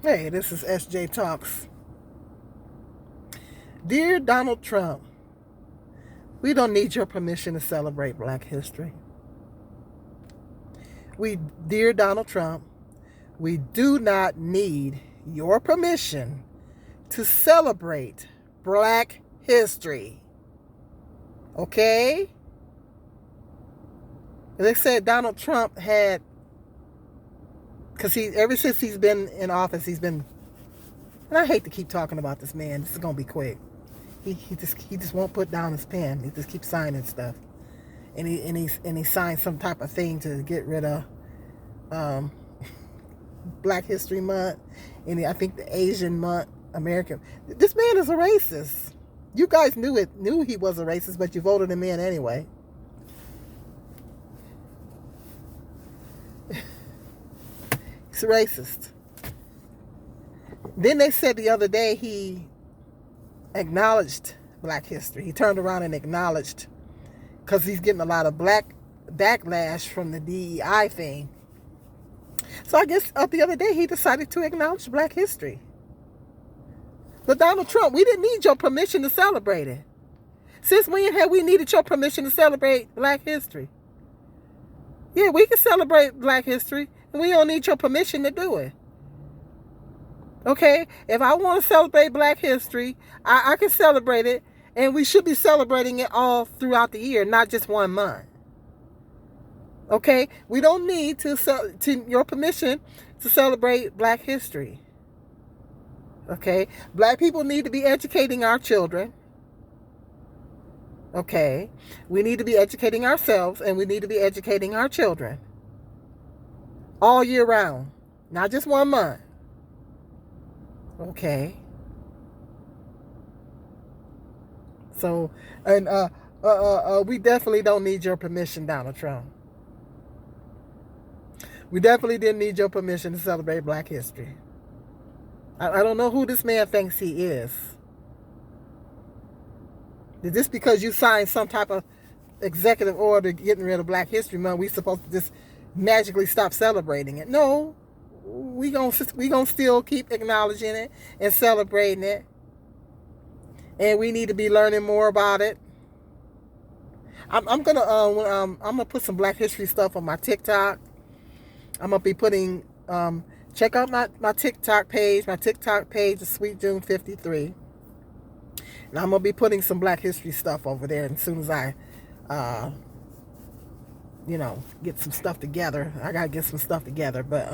Hey, this is SJ Talks. Dear Donald Trump, we don't need your permission to celebrate Black History. Dear Donald Trump, we do not need your permission to celebrate Black History. Okay? They said Donald Trump had, because ever since he's been in office, he's been, and I hate to keep talking about this man. This is gonna be quick. He just won't put down his pen. He just keeps signing stuff, and he signed some type of thing to get rid of Black History Month, and I think the Asian Month, American. This man is a racist. You guys knew he was a racist, but you voted him in anyway. He's a racist. Then they said the other day he acknowledged Black History. He turned around and acknowledged, because he's getting a lot of black backlash from the DEI thing. So I guess the other day he decided to acknowledge Black History. But Donald Trump, we didn't need your permission to celebrate it. Since when have we needed your permission to celebrate Black History? Yeah, we can celebrate Black History, and we don't need your permission to do it. Okay? If I want to celebrate Black History, I can celebrate it, and we should be celebrating it all throughout the year, not just 1 month. Okay? We don't need your permission to celebrate Black History. Okay? Black people need to be educating our children. Okay? We need to be educating ourselves, and we need to be educating our children all year round, not just 1 month. Okay? So, and we definitely don't need your permission, Donald Trump. We definitely didn't need your permission to celebrate Black History. I don't know who this man thinks he is. Is this because you signed some type of executive order getting rid of Black History Month, we supposed to just magically stop celebrating it? No, we gonna still keep acknowledging it and celebrating it, and we need to be learning more about it. I'm gonna put some Black History stuff on my TikTok. I'm gonna be putting check out my TikTok page. My TikTok page is Sweet June 53. And I'm going to be putting some Black History stuff over there. And as soon as I, get some stuff together. I got to get some stuff together. But,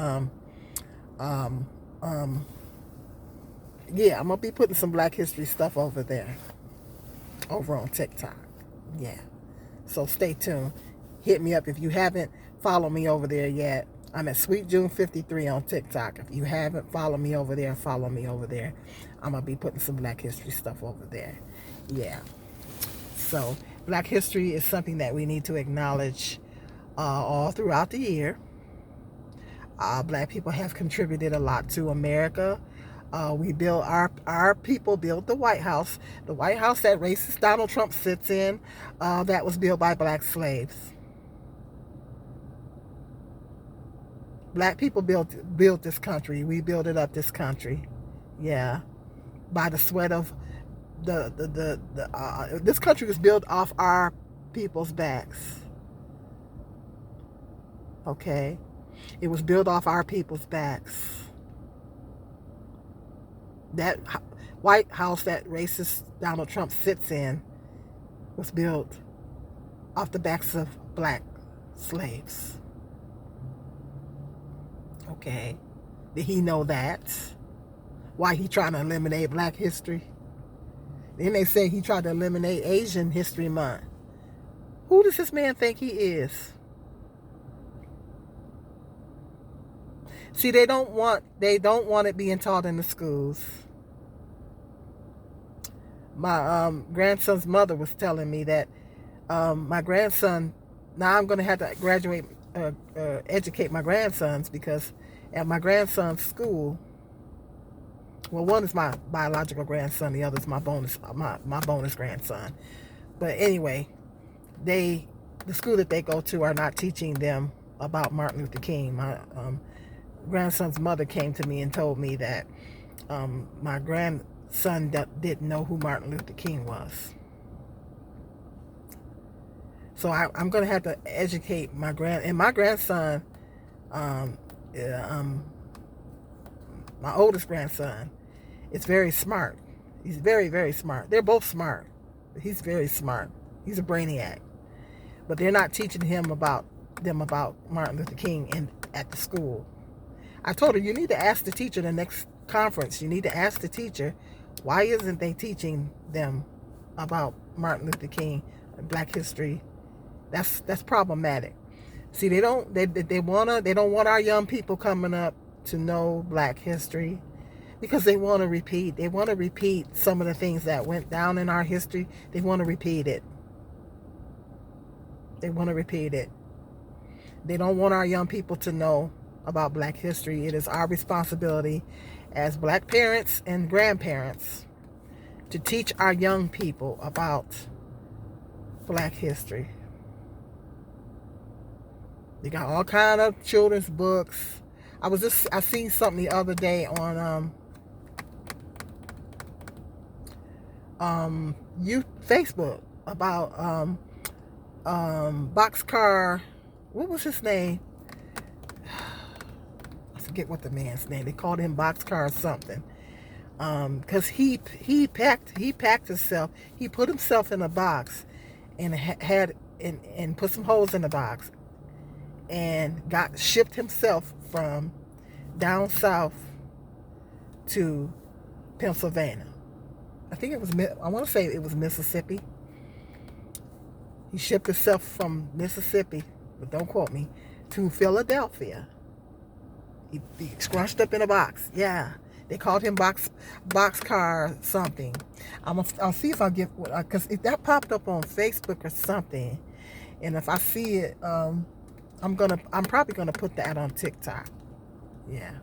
yeah, I'm going to be putting some Black History stuff over there. Over on TikTok. Yeah. So stay tuned. Hit me up. If you haven't followed me over there yet, I'm at Sweet June 53 on TikTok. If you haven't followed me over there, follow me over there. I'm going to be putting some Black History stuff over there. Yeah. So, Black History is something that we need to acknowledge all throughout the year. Black people have contributed a lot to America. We built our people built the White House. The White House that racist Donald Trump sits in, that was built by black slaves. Black people built this country. We built it up, this country. Yeah. By the sweat of this country was built off our people's backs. Okay? It was built off our people's backs. That White House that racist Donald Trump sits in was built off the backs of black slaves. Okay. Did he know that? Why he trying to eliminate Black History? Then they say he tried to eliminate Asian History Month. Who does this man think he is? See, they don't want it being taught in the schools. My grandson's mother was telling me that my grandson, now I'm going to have to educate my grandsons, because at my grandson's school, well, one is my biological grandson, the other is my bonus grandson. But anyway, the school that they go to are not teaching them about Martin Luther King. grandson's mother came to me and told me that my grandson didn't know who Martin Luther King was. So I'm going to have to educate my grandson, um, my oldest grandson, is very smart. He's very, very smart. They're both smart. But he's very smart. He's a brainiac. But they're not teaching him about Martin Luther King at the school. I told her, you need to ask the teacher the next conference. You need to ask the teacher, why isn't they teaching them about Martin Luther King and Black history? That's problematic. See, they don't want our young people coming up to know Black history because they want to repeat. They want to repeat some of the things that went down in our history. They want to repeat it. They want to repeat it. They don't want our young people to know about Black history. It is our responsibility as Black parents and grandparents to teach our young people about Black history. They got all kind of children's books. I seen something the other day on youth Facebook about Boxcar. What was his name? I forget what the man's name. They called him Boxcar something. Because he packed himself. He put himself in a box and and put some holes in the box and shipped himself from down south to Pennsylvania. I want to say it was Mississippi. He shipped himself from Mississippi, but don't quote me, to Philadelphia. He scrunched up in a box. Yeah. They called him Boxcar something. I'll see if I get, because if that popped up on Facebook or something, and if I see it, I'm probably gonna put that on TikTok. Yeah.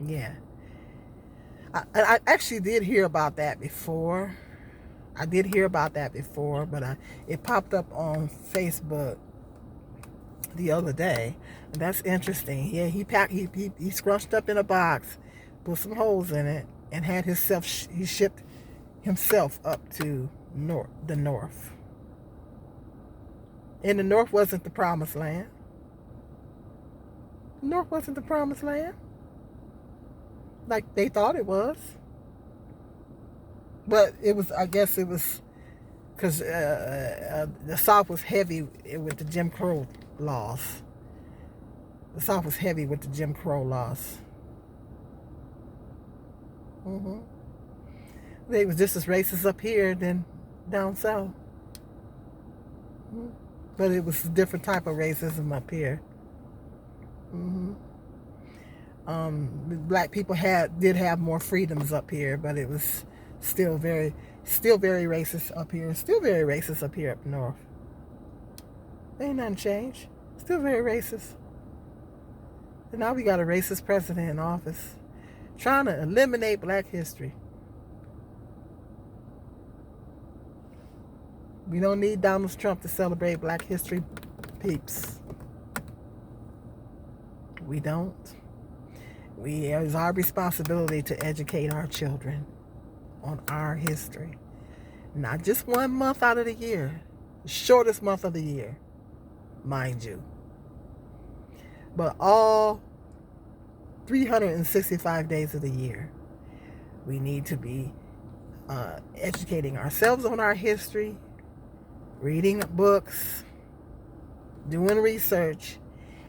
Yeah. I actually did hear about that before. But it popped up on Facebook the other day, and that's interesting. Yeah, he scrunched up in a box, put some holes in it, and he shipped himself up to the north. And the north wasn't the promised land. The north wasn't the promised land like they thought it was. But it was, I guess it was because the South was heavy with the Jim Crow laws. The South was heavy with the Jim Crow laws. They was just as racist up here than down south. But it was a different type of racism up here. Black people did have more freedoms up here, but it was still very racist up here. Still very racist up here up north. Ain't nothing changed. Still very racist. And now we got a racist president in office trying to eliminate Black history. We don't need Donald Trump to celebrate Black history, peeps. We don't. It's our responsibility to educate our children on our history. Not just 1 month out of the year. The shortest month of the year, mind you. But all 365 days of the year, we need to be educating ourselves on our history, reading books, doing research,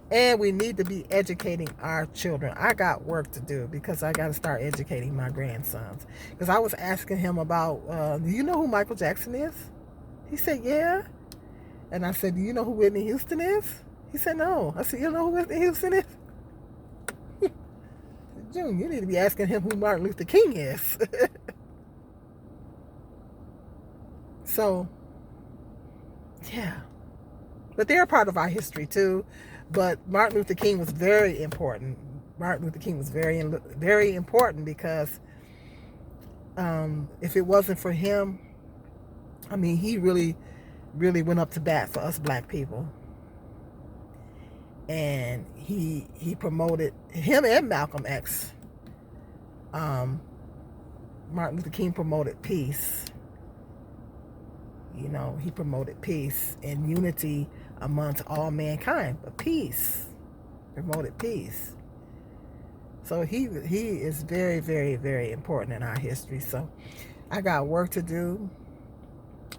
and we need to be educating our children. I got work to do because I got to start educating my grandsons. Because I was asking him about, do you know who Michael Jackson is? He said, yeah. And I said, do you know who Whitney Houston is? He said, no. I said, you know who Whitney Houston is? June, you need to be asking him who Martin Luther King is. So, yeah. But they're a part of our history too. But Martin Luther King was very important. Martin Luther King was very, very important because if it wasn't for him, I mean, he really, really went up to bat for us Black people. And he promoted, him and Malcolm X, Martin Luther King promoted peace. You know, he promoted peace and unity amongst all mankind, but peace, promoted peace. So he is very, very, very important in our history. So I got work to do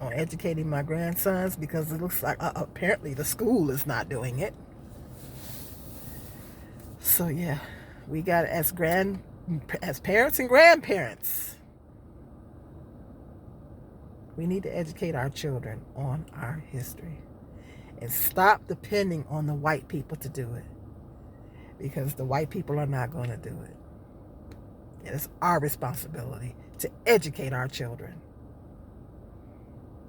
on educating my grandsons, because it looks like apparently the school is not doing it. So yeah, we got, as parents and grandparents, we need to educate our children on our history and stop depending on the white people to do it, because the white people are not going to do it. It is our responsibility to educate our children.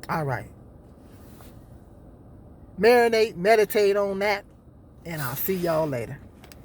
All right. Marinate, meditate on that, and I'll see y'all later.